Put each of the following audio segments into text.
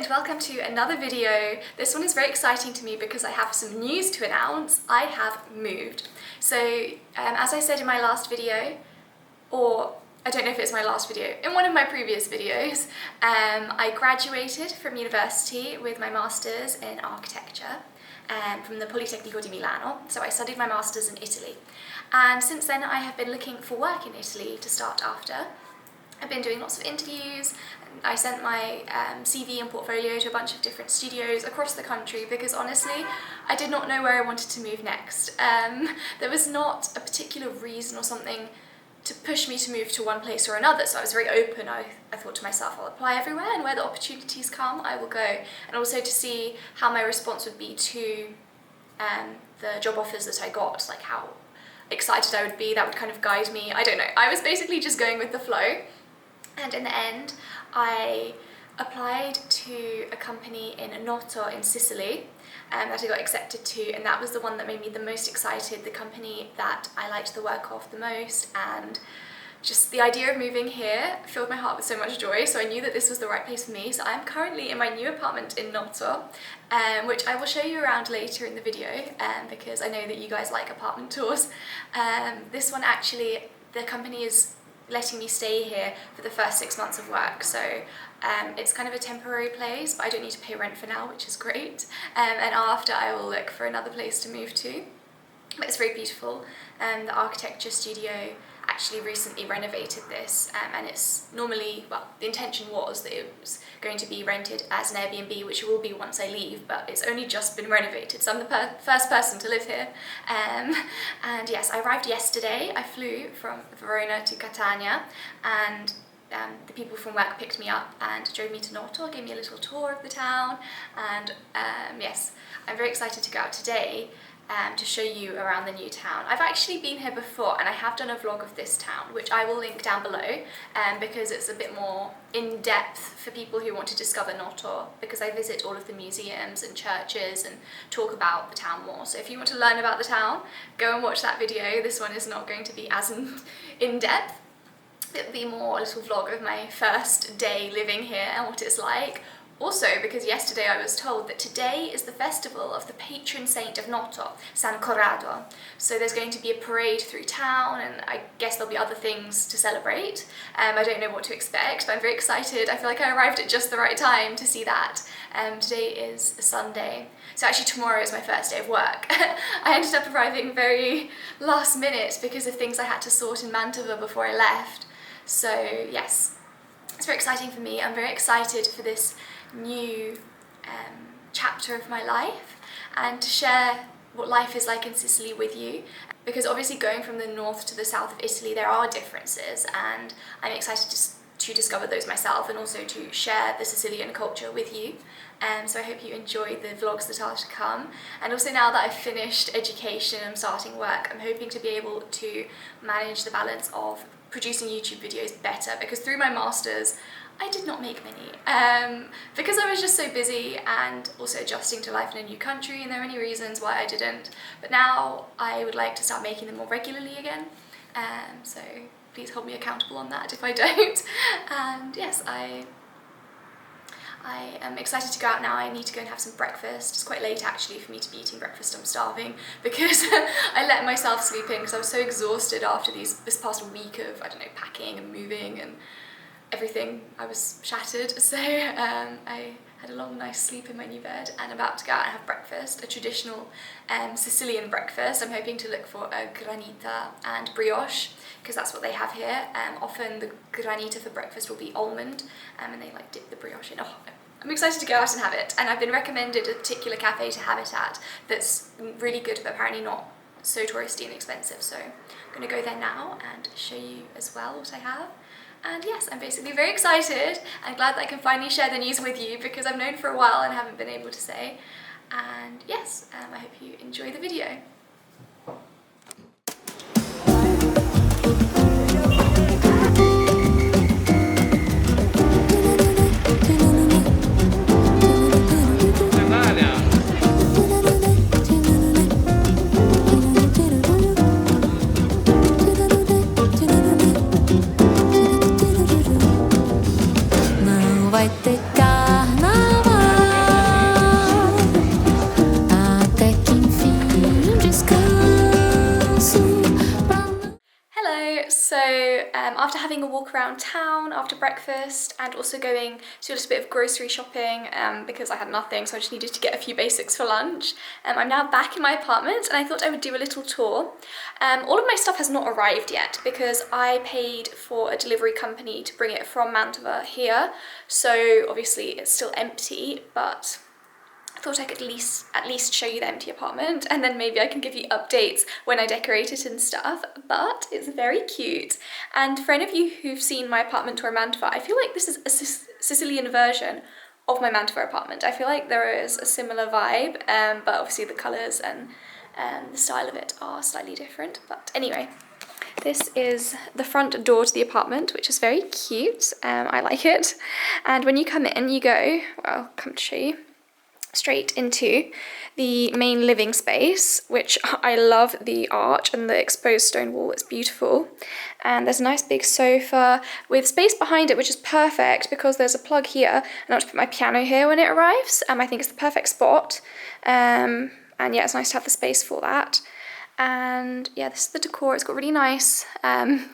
welcome to another video. This one is very exciting to me because I have some news to announce. I have moved. So as I said in my last video, or I don't know if it's my last video, in one of my previous videos, I graduated from university with my master's in architecture from the Politecnico di Milano. So I studied my master's in Italy. And since then I have been looking for work in Italy to start after. I've been doing lots of interviews. I sent my CV and portfolio to a bunch of different studios across the country because honestly, I did not know where I wanted to move next. There was not a particular reason or something to push me to move to one place or another, so I was very open. I thought to myself, I'll apply everywhere and where the opportunities come, I will go. And also to see how my response would be to the job offers that I got, like how excited I would be, that would kind of guide me. I don't know, I was basically just going with the flow. And in the end, I applied to a company in Noto in Sicily that I got accepted to, and that was the one that made me the most excited, the company that I liked the work of the most, and just the idea of moving here filled my heart with so much joy, so I knew that this was the right place for me. So I'm currently in my new apartment in Noto, which I will show you around later in the video because I know that you guys like apartment tours. This one actually, the company is letting me stay here for the first 6 months of work, so it's kind of a temporary place, but I don't need to pay rent for now, which is great, and after I will look for another place to move to. But it's very beautiful. The architecture studio actually recently renovated this, and it's normally, well, the intention was that it was going to be rented as an Airbnb, which it will be once I leave, but it's only just been renovated, so I'm the first person to live here. And yes, I arrived yesterday. I flew from Verona to Catania, and the people from work picked me up and drove me to Noto, gave me a little tour of the town, and yes, I'm very excited to go out today to show you around the new town. I've actually been here before and I have done a vlog of this town, which I will link down below because it's a bit more in-depth for people who want to discover Noto, because I visit all of the museums and churches and talk about the town more. So if you want to learn about the town, go and watch that video. This one is not going to be as in-depth. It'll be more a little vlog of my first day living here and what it's like. Also, because yesterday I was told that today is the festival of the patron saint of Noto, San Corrado. So there's going to be a parade through town, and I guess there'll be other things to celebrate. I don't know what to expect, but I'm very excited. I feel like I arrived at just the right time to see that. Today is a Sunday, so actually tomorrow is my first day of work. I ended up arriving very last minute because of things I had to sort in Mantova before I left. So yes, it's very exciting for me. I'm very excited for this new chapter of my life and to share what life is like in Sicily with you, because obviously going from the north to the south of Italy there are differences, and I'm excited to discover those myself and also to share the Sicilian culture with you. So I hope you enjoy the vlogs that are to come, and also now that I've finished education and starting work, I'm hoping to be able to manage the balance of producing YouTube videos better, because through my masters I did not make many because I was just so busy and also adjusting to life in a new country, and there are many reasons why I didn't, but now I would like to start making them more regularly again, so please hold me accountable on that if I don't. And yes, I am excited to go out now. I need to go and have some breakfast. It's quite late actually for me to be eating breakfast. I'm starving because I let myself sleep in because I was so exhausted after this past week of, I don't know, packing and moving and everything. I was shattered, so I had a long nice sleep in my new bed and about to go out and have breakfast, a traditional Sicilian breakfast. I'm hoping to look for a granita and brioche because that's what they have here. Often the granita for breakfast will be almond and they like dip the brioche in. Oh, I'm excited to go out and have it, and I've been recommended a particular cafe to have it at that's really good but apparently not so touristy and expensive, so I'm going to go there now and show you as well what I have. And yes, I'm basically very excited and glad that I can finally share the news with you because I've known for a while and haven't been able to say. And yes, I hope you enjoy the video. Vai ter carnaval. after having a walk around town after breakfast and also going to a little bit of grocery shopping because I had nothing, so I just needed to get a few basics for lunch. I'm now back in my apartment and I thought I would do a little tour. All of my stuff has not arrived yet because I paid for a delivery company to bring it from Mantova here, so obviously it's still empty, but I thought I could at least show you the empty apartment, and then maybe I can give you updates when I decorate it and stuff, but it's very cute. And for any of you who've seen my apartment tour in Mantova, I feel like this is a Sicilian version of my Mantova apartment. I feel like there is a similar vibe, but obviously the colours and the style of it are slightly different. But anyway, this is the front door to the apartment, which is very cute. I like it. And when you come in, you go, well, I'll come to show you, straight into the main living space, which I love the arch and the exposed stone wall. It's beautiful. And there's a nice big sofa with space behind it, which is perfect because there's a plug here and I want to put my piano here when it arrives. I think it's the perfect spot. And yeah, it's nice to have the space for that. And yeah, this is the decor. It's got really nice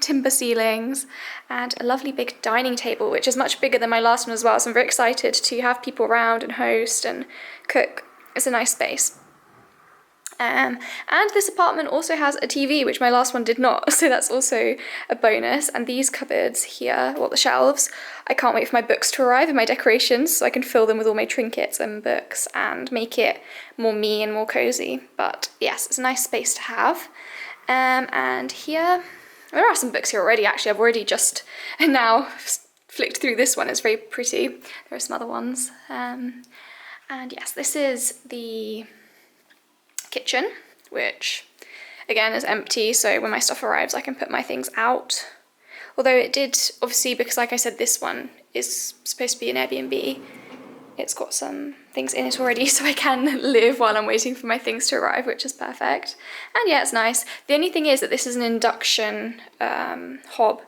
timber ceilings and a lovely big dining table, which is much bigger than my last one as well. So I'm very excited to have people around and host and cook. It's a nice space. And this apartment also has a TV, which my last one did not, so that's also a bonus. And these cupboards here, well, the shelves, I can't wait for my books to arrive and my decorations so I can fill them with all my trinkets and books and make it more me and more cozy. But yes, it's a nice space to have. And here, there are some books here already, actually. I've already just now flicked through this one. It's very pretty. There are some other ones. And yes, this is the kitchen, which again is empty, so when my stuff arrives I can put my things out. Although it did, obviously, because like I said, this one is supposed to be an Airbnb, it's got some things in it already, so I can live while I'm waiting for my things to arrive, which is perfect. And yeah, it's nice. The only thing is that this is an induction hob,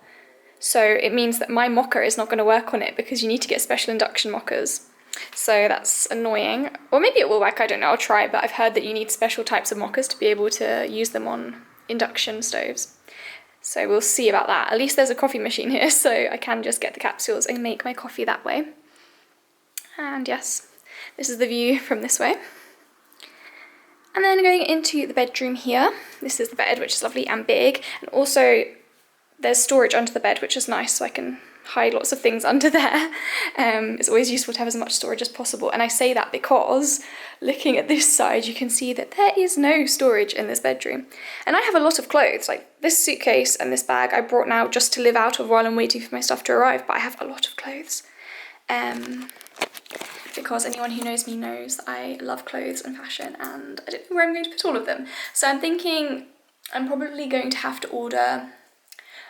so it means that my mocker is not going to work on it because you need to get special induction mockers. So that's annoying. Or maybe it will work, I don't know, I'll try, but I've heard that you need special types of mockers to be able to use them on induction stoves. So we'll see about that. At least there's a coffee machine here, so I can just get the capsules and make my coffee that way. And yes, this is the view from this way. And then going into the bedroom here, this is the bed, which is lovely and big. And also there's storage under the bed, which is nice, so I can hide lots of things under there. It's always useful to have as much storage as possible, and I say that because looking at this side you can see that there is no storage in this bedroom. And I have a lot of clothes, like this suitcase and this bag I brought now just to live out of while I'm waiting for my stuff to arrive, but I have a lot of clothes. Because anyone who knows me knows that I love clothes and fashion, and I don't know where I'm going to put all of them. So I'm thinking I'm probably going to have to order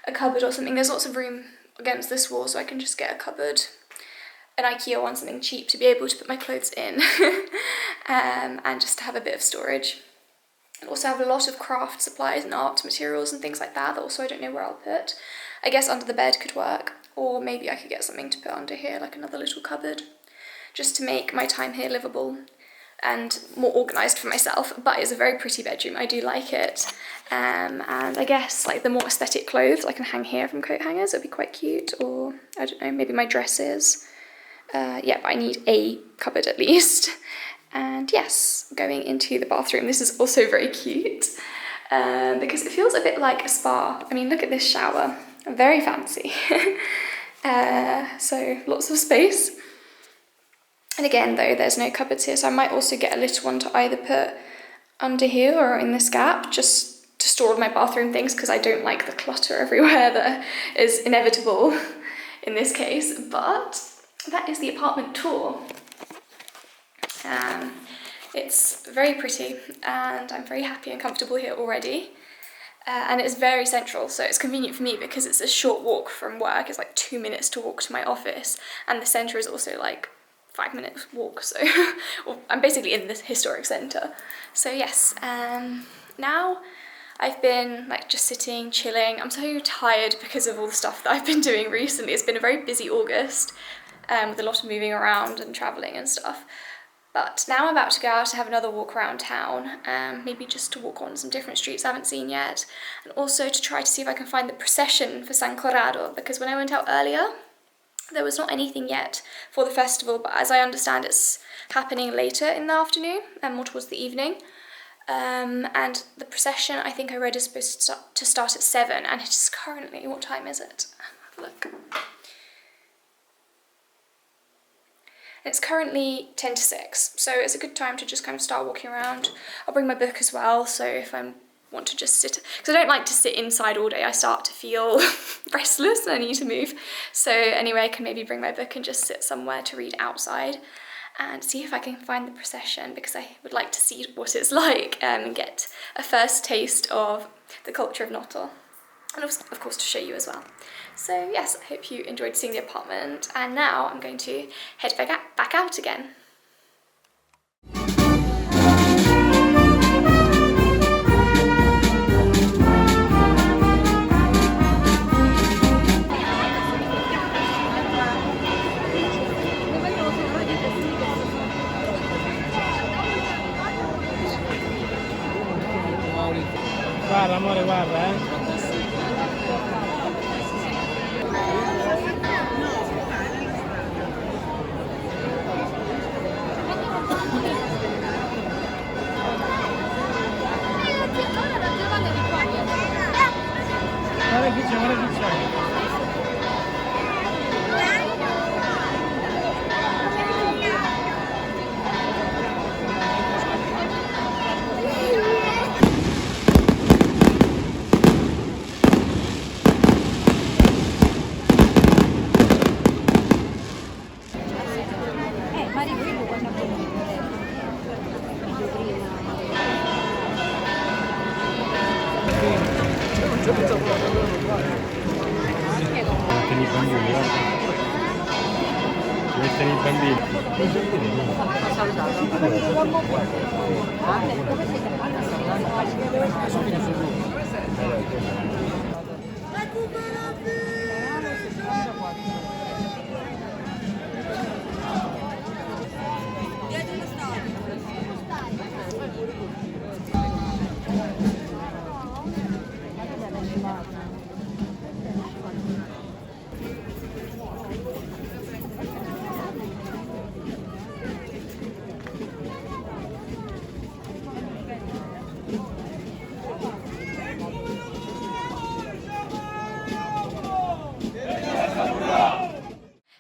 a cupboard or something. There's lots of room against this wall, so I can just get a cupboard, an IKEA one, something cheap to be able to put my clothes in. And just to have a bit of storage. I also have a lot of craft supplies and art materials and things like that also I don't know where I'll put. I guess under the bed could work, or maybe I could get something to put under here, like another little cupboard, just to make my time here livable and more organised for myself. But it's a very pretty bedroom, I do like it. And I guess like the more aesthetic clothes I can hang here from coat hangers, it'd be quite cute, or I don't know, maybe my dresses. Yeah, but I need a cupboard at least. And yes, going into the bathroom, this is also very cute because it feels a bit like a spa. I mean, look at this shower, very fancy. So lots of space. And again, though, there's no cupboards here, so I might also get a little one to either put under here or in this gap, just to store all my bathroom things, because I don't like the clutter everywhere that is inevitable in this case. But that is the apartment tour. It's very pretty, and I'm very happy and comfortable here already. And it's very central, so it's convenient for me because it's a short walk from work. It's like 2 minutes to walk to my office, and the centre is also like 5-minute walk, so well, I'm basically in this historic centre. So yes, now I've been like just sitting, chilling. I'm so tired because of all the stuff that I've been doing recently. It's been a very busy August with a lot of moving around and travelling and stuff. But now I'm about to go out to have another walk around town, maybe just to walk on some different streets I haven't seen yet, and also to try to see if I can find the procession for San Corrado, because when I went out earlier, there was not anything yet for the festival, but as I understand it's happening later in the afternoon and more towards the evening. And the procession, I think I read, is supposed to start at 7, and it's currently, what time is it? Have a look. It's currently 10 to 6, so it's a good time to just kind of start walking around. I'll bring my book as well, so if I want to just sit, because I don't like to sit inside all day, I start to feel restless and I need to move. So anyway, I can maybe bring my book and just sit somewhere to read outside and see if I can find the procession, because I would like to see what it's like and get a first taste of the culture of Noto. And also, of course, to show you as well. So yes, I hope you enjoyed seeing the apartment, and now I'm going to head back out again. Guarda amore, guarda Guarda chi c'è, guarda chi c'è. Metteni i bambini, guarda. Metteni i bambini.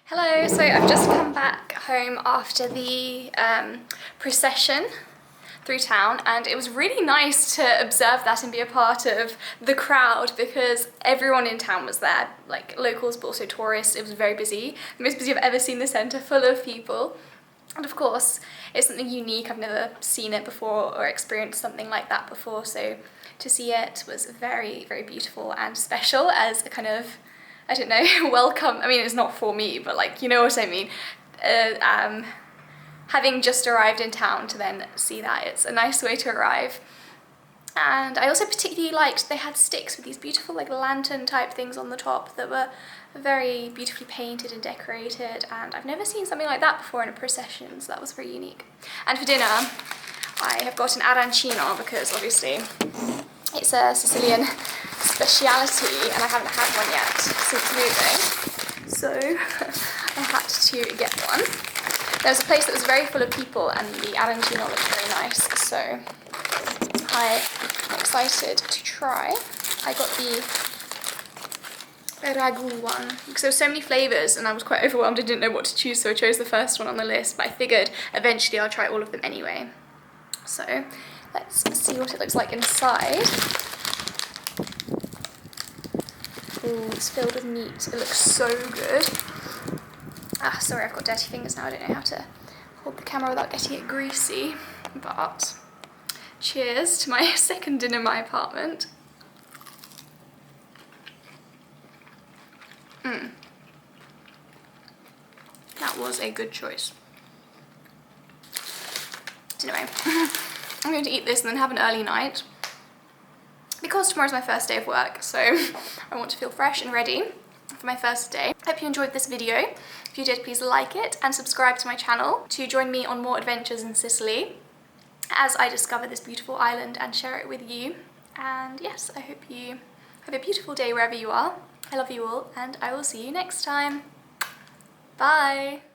Hello, so I've just come back home after the procession through town, and it was really nice to observe that and be a part of the crowd, because everyone in town was there, like locals but also tourists. It was very busy, the most busy I've ever seen the centre, full of people. And of course, it's something unique. I've never seen it before or experienced something like that before, so to see it was very, very beautiful and special as a kind of, I don't know, welcome. I mean, it's not for me, but like, you know what I mean. Having just arrived in town to then see that, it's a nice way to arrive. And I also particularly liked, they had sticks with these beautiful like lantern type things on the top that were very beautifully painted and decorated, and I've never seen something like that before in a procession, so that was very unique. And for dinner, I have got an arancino, because obviously it's a Sicilian speciality and I haven't had one yet since moving, so I had to get one. There was a place that was very full of people and the arancino looked very nice, so I'm excited to try. I got the ragu one because there were so many flavours and I was quite overwhelmed. I didn't know what to choose, so I chose the first one on the list, but I figured eventually I'll try all of them anyway. So let's see what it looks like inside. Ooh, it's filled with meat. It looks so good. Ah, sorry, I've got dirty fingers now. I don't know how to hold the camera without getting it greasy, but cheers to my second dinner in my apartment. That was a good choice. Anyway, I'm going to eat this and then have an early night, because tomorrow's my first day of work, so I want to feel fresh and ready. for my first day. Hope you enjoyed this video. If you did, please like it and subscribe to my channel to join me on more adventures in Sicily as I discover this beautiful island and share it with you. And yes, I hope you have a beautiful day wherever you are. I love you all, and I will see you next time. Bye!